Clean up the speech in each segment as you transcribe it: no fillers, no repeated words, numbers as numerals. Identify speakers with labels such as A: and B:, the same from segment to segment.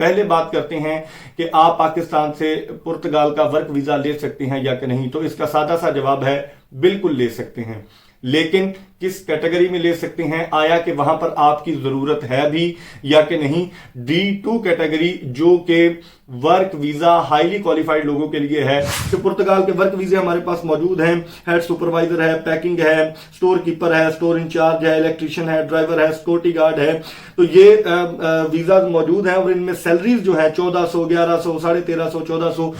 A: पहले बात करते हैं कि आप पाकिस्तान से पुर्तगाल का वर्क वीजा ले सकते हैं या कि नहीं। तो इसका सादा सा जवाब है बिल्कुल ले सकते हैं, लेकिन किस कैटेगरी में ले सकते हैं, आया कि वहां पर आपकी जरूरत है भी या कि नहीं। D2 कैटेगरी जो कि वर्क वीजा हाईली क्वालिफाइड लोगों के लिए है। तो पुर्तगाल के वर्क वीजे हमारे पास मौजूद हैं। हेड सुपरवाइजर है, पैकिंग है, स्टोर कीपर है, स्टोर इंचार्ज है, इलेक्ट्रीशियन है, ड्राइवर है, सिक्योरिटी गार्ड है। तो ये वीजा मौजूद हैं और इनमें सैलरीज जो है 1400, 1100, 1350, 1400।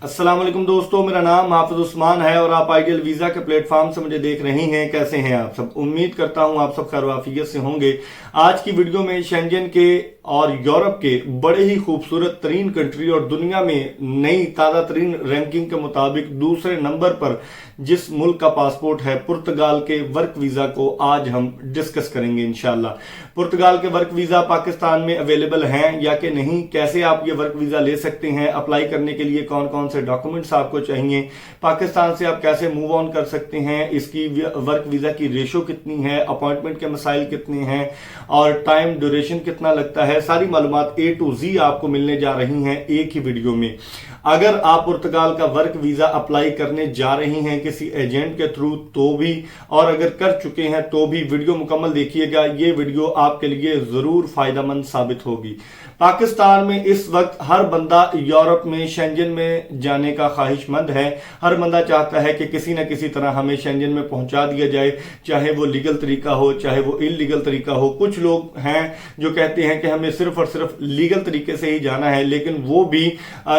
A: अस्सलाम वालेकुम दोस्तों, मेरा नाम हाफिज उस्मान है और आप आइडियल वीजा के प्लेटफॉर्म से मुझे देख रहे हैं। कैसे हैं आप सब? उम्मीद करता हूं आप सब खैर से होंगे। आज की वीडियो में शेंजन के और यूरोप के बड़े ही खूबसूरत तरीन कंट्री और दुनिया में नई ताज़ा तरीन रैंकिंग के मुताबिक दूसरे नंबर पर जिस मुल्क का पासपोर्ट है, पुर्तगाल के वर्क वीजा को आज हम डिस्कस करेंगे इंशाल्लाह। पुर्तगाल के वर्क वीजा पाकिस्तान में अवेलेबल हैं या कि नहीं, कैसे आप ये वर्क वीजा ले सकते हैं, अप्लाई करने के लिए कौन कौन से डॉक्यूमेंट्स आपको चाहिए, पाकिस्तान से आप कैसे मूव ऑन कर सकते हैं, इसकी वर्क वीजा की रेशो कितनी है, अपॉइंटमेंट के मसाइल कितने हैं और टाइम ड्यूरेशन कितना लगता है, सारी मालूमात A to Z आपको मिलने जा रही हैं एक ही वीडियो में। अगर आप पुर्तगाल का वर्क वीजा अप्लाई करने जा रहे हैं किसी एजेंट के थ्रू तो भी, और अगर कर चुके हैं तो भी वीडियो मुकम्मल देखिएगा। ये वीडियो आपके लिए जरूर फायदेमंद साबित होगी। पाकिस्तान में इस वक्त हर बंदा यूरोप में शेंजन में जाने का ख्वाहिशमंद है। हर बंदा चाहता है कि किसी न किसी तरह हमें शेंजन में पहुंचा दिया जाए, चाहे वो लीगल तरीका हो चाहे वो इलीगल तरीका हो। कुछ लोग हैं जो कहते हैं कि हमें सिर्फ और सिर्फ लीगल तरीके से ही जाना है, लेकिन वो भी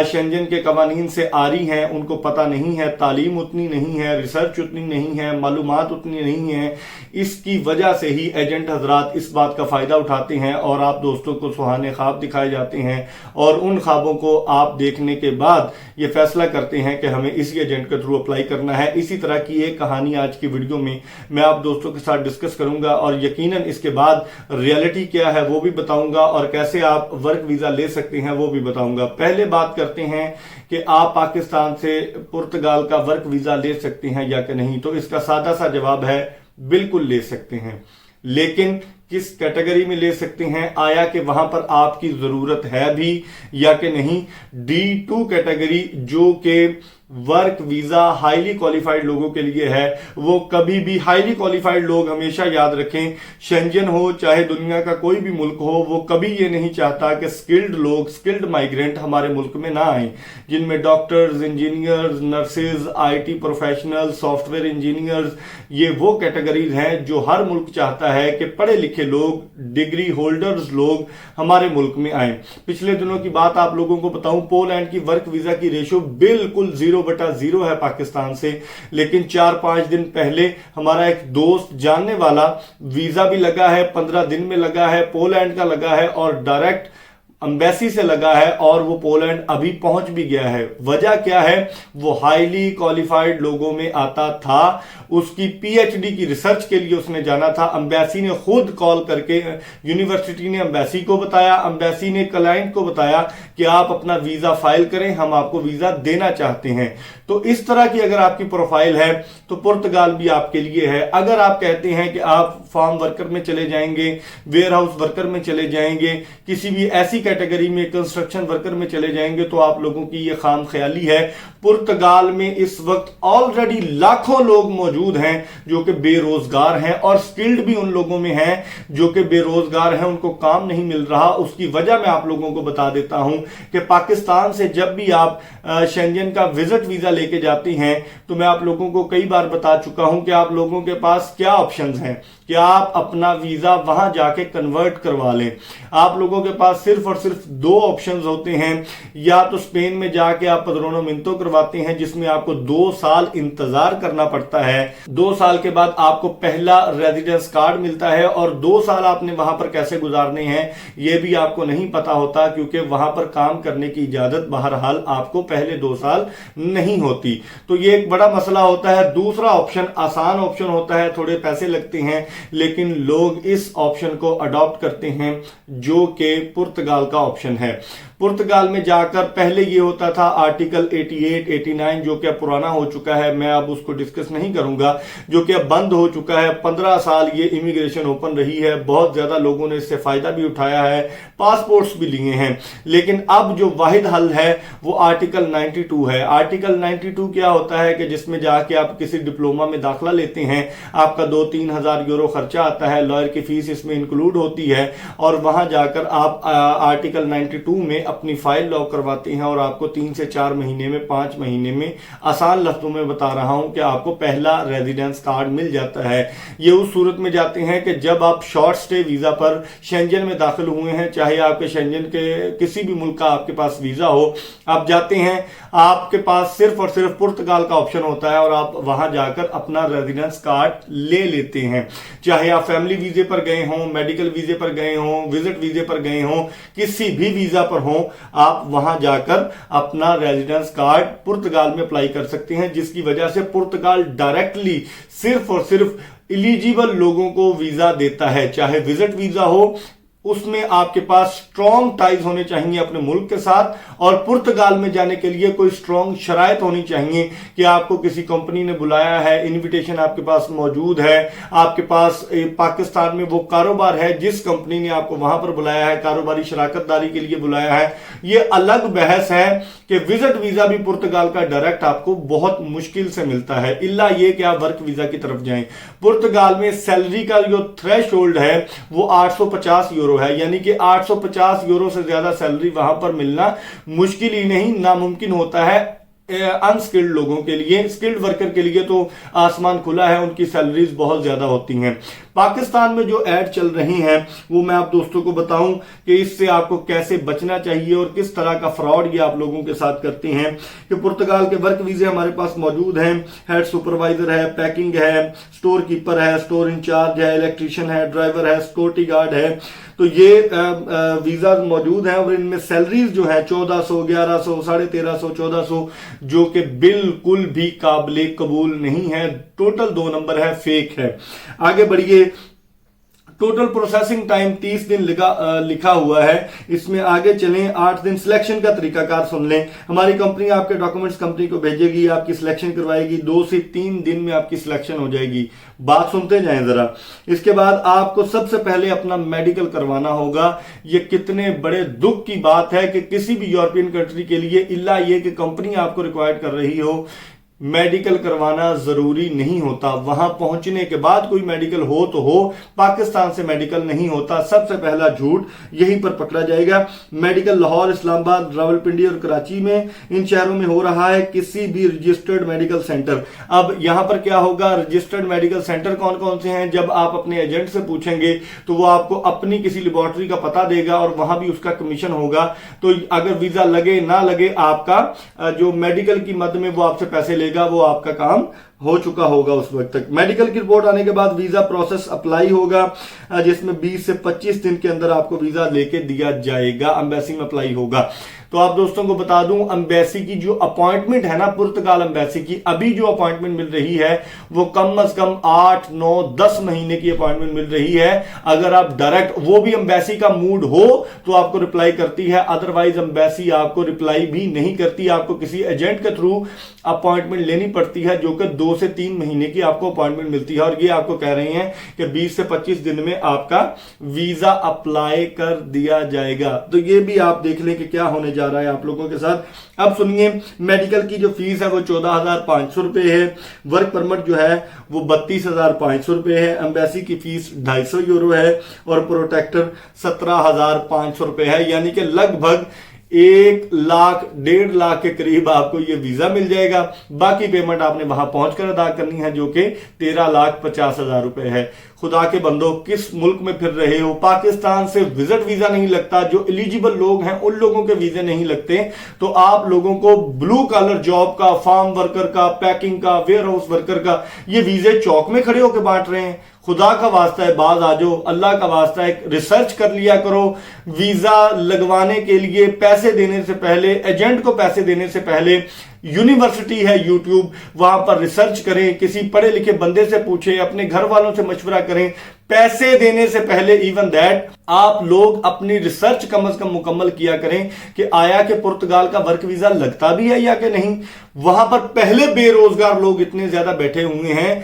A: शेंजन के कवानीन से आरी हैं, उनको पता नहीं है, तालीम उतनी नहीं है, रिसर्च उतनी नहीं है, मालूमात उतनी नहीं है। इसकी वजह से ही एजेंट हजरात इस बात का फायदा उठाते हैं और आप दोस्तों को सुहाने ख्वाब दिखाए जाते हैं और उन ख्वाबों को आप देखने के बाद ये फैसला करते हैं कि हमें इसी एजेंट के थ्रू अप्लाई करना है। इसी तरह की एक कहानी आज की वीडियो में मैं आप दोस्तों के साथ डिस्कस करूंगा और यकीनन इसके बाद रियलिटी क्या है वो भी बताऊंगा और कैसे आप वर्क वीजा ले सकते हैं वो भी बताऊंगा। पहले बात करते हैं कि आप पाकिस्तान से पुर्तगाल का वर्क वीजा ले सकते हैं या कि नहीं। तो इसका सादा सा जवाब है बिल्कुल ले सकते हैं, लेकिन किस कैटेगरी में ले सकते हैं, आया कि वहां पर आपकी जरूरत है भी या कि नहीं। D2 कैटेगरी जो कि वर्क वीजा हाईली क्वालिफाइड लोगों के लिए है, वो कभी भी हाईली क्वालिफाइड लोग हमेशा याद रखें, शेंजन हो चाहे दुनिया का कोई भी मुल्क हो, वो कभी ये नहीं चाहता कि स्किल्ड लोग, स्किल्ड माइग्रेंट हमारे मुल्क में ना आए, जिनमें doctors, engineers, nurses, IT professional, software engineers, ये वो कैटेगरीज हैं जो हर मुल्क चाहता है कि पढ़े लिखे लोग, डिग्री होल्डर्स लोग हमारे मुल्क में आए। पिछले दिनों की बात आप लोगों को बताऊं, पोलैंड की वर्क वीजा की रेशो बिल्कुल 0/0 है पाकिस्तान से, लेकिन 4-5 दिन पहले हमारा एक दोस्त जानने वाला वीजा भी लगा है, 15 दिन में लगा है, पोलैंड का लगा है और डायरेक्ट एम्बेसी से लगा है और वो पोलैंड अभी पहुंच भी गया है। वजह क्या है? वो हाईली क्वालिफाइड लोगों में आता था, उसकी PhD की रिसर्च के लिए उसने जाना था। एम्बेसी ने खुद कॉल करके, यूनिवर्सिटी ने एम्बेसी को बताया, एम्बेसी ने क्लाइंट को बताया कि आप अपना वीजा फाइल करें, हम आपको वीजा देना चाहते हैं। तो इस तरह की अगर आपकी प्रोफाइल है तो पुर्तगाल भी आपके लिए है। अगर आप कहते हैं कि आप फार्म वर्कर में चले जाएंगे, वेयर हाउस वर्कर में चले जाएंगे, किसी भी ऐसी कैटेगरी में कंस्ट्रक्शन वर्कर में चले जाएंगे, तो आप लोगों की ये खाम ख्याली है। पुर्तगाल में इस वक्त ऑलरेडी लाखों लोग मौजूद हैं जो कि बेरोजगार हैं और स्किल्ड भी उन लोगों में हैं जो कि बेरोजगार हैं, उनको काम नहीं मिल रहा। उसकी वजह मैं आप लोगों को बता देता हूं कि पाकिस्तान से जब भी आप शेंजन का विजिट वीजा लेके जाती हैं तो मैं आप लोगों को कई बार बता चुका हूं कि आप लोगों के पास क्या ऑप्शंस हैं कि आप अपना वीजा वहां जाके कन्वर्ट करवा लें। आप लोगों के पास सिर्फ और सिर्फ 2 ऑप्शंस होते हैं, या तो स्पेन में जाके आप पद्रोनोमिंतो करवाते हैं जिसमें आपको 2 साल इंतजार करना पड़ता है। 2 साल के बाद आपको पहला रेजिडेंस कार्ड मिलता है और 2 साल आपने वहां पर कैसे गुजारने हैं ये भी आपको नहीं पता होता, क्योंकि वहां पर काम करने की इजाजत बहरहाल आपको पहले 2 साल नहीं होती। तो ये एक बड़ा मसला होता है। दूसरा ऑप्शन आसान ऑप्शन होता है, थोड़े पैसे लगते हैं, लेकिन लोग इस ऑप्शन को अडॉप्ट करते हैं जो कि पुर्तगाल का ऑप्शन है। पुर्तगाल में जाकर पहले ये होता था आर्टिकल 88, 89 जो कि अब पुराना हो चुका है, मैं अब उसको डिस्कस नहीं करूंगा, जो कि अब बंद हो चुका है। 15 साल ये इमिग्रेशन ओपन रही है, बहुत ज्यादा लोगों ने इससे फायदा भी उठाया है, पासपोर्ट्स भी लिए हैं। लेकिन अब जो वाहिद हल है वो आर्टिकल 92 है। आर्टिकल 92 क्या होता है कि जिसमें जाके आप किसी डिप्लोमा में दाखिला लेते हैं, आपका 2-3 हजार यूरो खर्चा आता है, लॉयर की फीस इसमें इंक्लूड होती है, और वहां जाकर आप आर्टिकल 92 में अपनी फाइल लॉक करवाते हैं और आपको 3 से 4 महीने में, 5 महीने में, आसान लफ्जों में बता रहा हूं कि आपको पहला रेजिडेंस कार्ड मिल जाता है। ये उस सूरत में जाते हैं कि जब आप शॉर्ट स्टे वीजा पर शेंजन में दाखिल हुए हैं, चाहे आपके शेंजन के किसी भी मुल्क का आपके पास वीजा हो, आप जाते हैं, आपके पास सिर्फ और सिर्फ पुर्तगाल का ऑप्शन होता है और आप वहां जाकर अपना रेजिडेंस कार्ड ले लेते हैं। चाहे आप फैमिली वीजे पर गए हों, मेडिकल वीजे पर गए हों, विजिट वीजे पर गए हों, किसी भी वीजा पर हों, आप वहां जाकर अपना रेजिडेंस कार्ड पुर्तगाल में अप्लाई कर सकते हैं, जिसकी वजह से पुर्तगाल डायरेक्टली सिर्फ और सिर्फ एलिजिबल लोगों को वीजा देता है। चाहे विजिट वीजा हो, उसमें आपके पास स्ट्रॉन्ग टाइज होने चाहिए अपने मुल्क के साथ, और पुर्तगाल में जाने के लिए कोई स्ट्रॉन्ग शराइत होनी चाहिए कि आपको किसी कंपनी ने बुलाया है, इनविटेशन आपके पास मौजूद है, आपके पास पाकिस्तान में वो कारोबार है जिस कंपनी ने आपको वहां पर बुलाया है, कारोबारी शराकतदारी के लिए बुलाया है। ये अलग बहस है कि विजिट वीजा भी पुर्तगाल का डायरेक्ट आपको बहुत मुश्किल से मिलता है, इल्ला ये कि आप वर्क वीजा की तरफ जाएं। पुर्तगाल में सैलरी का जो थ्रेश होल्ड है वो 850 यूरो है, यानी कि 850 यूरो से ज्यादा सैलरी वहां पर मिलना मुश्किल ही नहीं, नामुमकिन होता है अनस्किल्ड लोगों के लिए। स्किल्ड वर्कर के लिए तो आसमान खुला है, उनकी सैलरीज बहुत ज्यादा होती हैं। पाकिस्तान में जो ऐड चल रही हैं वो मैं आप दोस्तों को बताऊं कि इससे आपको कैसे बचना चाहिए और किस तरह का फ्रॉड ये आप लोगों के साथ करते हैं। कि पुर्तगाल के वर्क वीजे हमारे पास मौजूद हैं, हेड सुपरवाइजर है, पैकिंग है, स्टोर कीपर है, स्टोर इंचार्ज है, इलेक्ट्रीशियन है, ड्राइवर है, सिक्योरिटी गार्ड है, तो ये वीजा मौजूद हैं और इनमें सैलरीज जो है 1400, 1100, 1350, 1400, जो कि बिल्कुल भी काबिले कबूल नहीं है, टोटल 2 नंबर है, फेक है। आगे बढ़िए, टोटल प्रोसेसिंग टाइम 30 दिन लिखा हुआ है, इसमें आगे चलें 8 दिन। सिलेक्शन का तरीकाकार सुन लें, हमारी कंपनी आपके डॉक्यूमेंट्स कंपनी को भेजेगी, आपकी सिलेक्शन करवाएगी, 2 से 3 दिन में आपकी सिलेक्शन हो जाएगी। बात सुनते जाएं जरा। इसके बाद आपको सबसे पहले अपना मेडिकल करवाना होगा। ये कितने बड़े दुख की बात है कि किसी भी यूरोपियन कंट्री के लिए, इल्ला ये कि कंपनी आपको रिक्वायर्ड कर रही हो, मेडिकल करवाना जरूरी नहीं होता। वहां पहुंचने के बाद कोई मेडिकल हो तो हो, पाकिस्तान से मेडिकल नहीं होता। सबसे पहला झूठ यहीं पर पकड़ा जाएगा। मेडिकल लाहौर, इस्लामाबाद, रावलपिंडी और कराची में, इन शहरों में हो रहा है किसी भी रजिस्टर्ड मेडिकल सेंटर। अब यहां पर क्या होगा, रजिस्टर्ड मेडिकल सेंटर कौन कौन से हैं, जब आप अपने एजेंट से पूछेंगे तो वो आपको अपनी किसी लेबोरेटरी का पता देगा और वहां भी उसका कमीशन होगा। तो अगर वीजा लगे ना लगे, आपका जो मेडिकल की मद में वो आपसे पैसे वो आपका काम हो चुका होगा उस वक्त तक। मेडिकल की रिपोर्ट आने के बाद वीजा प्रोसेस अप्लाई होगा, जिसमें 20 से 25 दिन के अंदर आपको वीजा लेके दिया जाएगा, एम्बेसी में अप्लाई होगा। तो आप दोस्तों को बता दूं, एम्बेसी की जो अपॉइंटमेंट है ना, पुर्तगाल एम्बेसी की अभी जो अपॉइंटमेंट मिल रही है वो कम से कम 8, 9, 10 महीने की अपॉइंटमेंट मिल रही है। अगर आप डायरेक्ट, वो भी एम्बेसी का मूड हो तो आपको रिप्लाई करती है, अदरवाइज एम्बेसी आपको रिप्लाई भी नहीं करती। आपको किसी एजेंट के थ्रू अपॉइंटमेंट लेनी पड़ती है, जो कि 2 से 3 महीने की आपको अपॉइंटमेंट मिलती है। और ये आपको कह रहे हैं कि 20 से 25 दिन में आपका वीजा अप्लाई कर दिया जाएगा। तो ये भी आप देख लें कि क्या होने जा रहा है आप लोगों के साथ। अब सुनिए, मेडिकल की जो फीस है वो 14,500 रुपए है, वर्क परमिट जो है वो 32,500 रुपए है, एम्बेसी की फीस 250 यूरो है और प्रोटेक्टर 17,500 रुपए है। यानी कि लगभग 1 लाख 1.5 लाख के करीब आपको ये वीजा मिल जाएगा। बाकी पेमेंट आपने वहां पहुंचकर अदा करनी है, जो कि 13,50,000 रुपए है। खुदा के बंदो, किस मुल्क में फिर रहे हो? पाकिस्तान से विजिट वीजा नहीं लगता, जो एलिजिबल लोग हैं उन लोगों के वीजे नहीं लगते, तो आप लोगों को ब्लू कॉलर जॉब का, फार्म वर्कर का, पैकिंग का, वेयर हाउस वर्कर का ये वीजे चौक में खड़े होकर बांट रहे हैं। खुदा का वास्ता है, बाज आ जाओ, अल्लाह का वास्ता है, रिसर्च कर लिया करो। वीजा लगवाने के लिए पैसे देने से पहले, एजेंट को पैसे देने से पहले यूनिवर्सिटी है यूट्यूब, वहां पर रिसर्च करें, किसी पढ़े लिखे बंदे से पूछें, अपने घर वालों से मशवरा करें, पैसे देने से पहले इवन दैट आप लोग अपनी रिसर्च कम से कम मुकम्मल किया करें कि आया कि पुर्तगाल का वर्क वीजा लगता भी है या कि नहीं। वहां पर पहले बेरोजगार लोग इतने ज्यादा बैठे हुए हैं,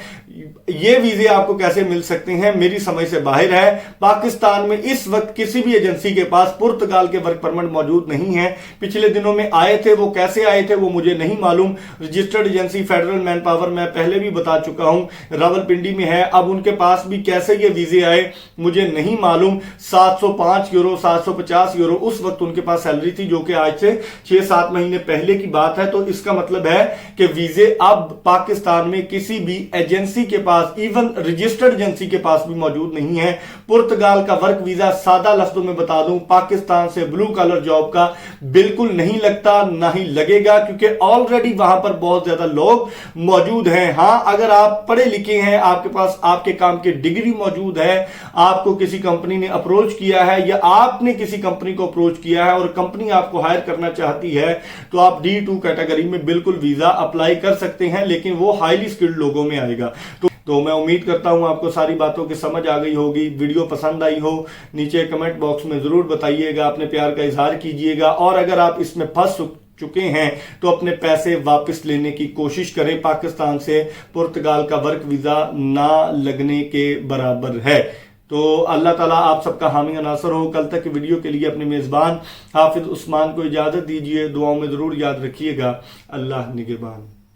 A: ये वीजे आपको कैसे मिल सकते हैं, मेरी समझ से बाहर है। पाकिस्तान में इस वक्त किसी भी एजेंसी के पास पुर्तगाल के वर्क परमिट मौजूद नहीं है। पिछले दिनों में आए थे, वो कैसे आए थे वो मुझे नहीं मालूम। Registered agency federal man power मैं पहले भी बता चुका हूं रावलपिंडी में है, अब उनके पास भी कैसे ये वीजे आए मुझे नहीं मालूम। 705 यूरो 750 यूरो उस वक्त उनके पास सैलरी थी, जो कि आज से 6-7 महीने पहले की बात है। तो इसका मतलब है कि वीजे अब पाकिस्तान में किसी भी एजेंसी के पास, इवन रजिस्टर्ड एजेंसी के पास भी मौजूद नहीं है। पुर्तगाल का वर्क वीजा सादा लफ्जों में बता दूं, पाकिस्तान से ब्लू कॉलर जॉब का बिल्कुल नहीं लगता, ना ही लगेगा, क्योंकि ऑलरेडी वहां पर बहुत ज्यादा लोग मौजूद हैं। हां, अगर आप पढ़े लिखे हैं, आपके पास आपके काम की डिग्री मौजूद है, आपको किसी कंपनी ने अप्रोच किया है या आपने किसी कंपनी को अप्रोच किया है और कंपनी आपको हायर करना चाहती है, तो आप D2 कैटेगरी में बिल्कुल वीजा अप्लाई कर सकते हैं, लेकिन वो हाईली स्किल्ड लोगों में आएगा। तो मैं उम्मीद करता हूं आपको सारी बातों की समझ आ गई होगी। वीडियो पसंद आई हो नीचे कमेंट बॉक्स में जरूर बताइएगा, अपने प्यार का इजहार कीजिएगा, और अगर आप इसमें फंस चुके हैं तो अपने पैसे वापस लेने की कोशिश करें। पाकिस्तान से पुर्तगाल का वर्क वीजा ना लगने के बराबर है। तो अल्लाह ताला आप सबका हामी नासर हो। कल तक की वीडियो के लिए अपने मेजबान हाफिज उस्मान को इजाजत दीजिए। दुआओं में जरूर याद रखिएगा। अल्लाह निगहबान।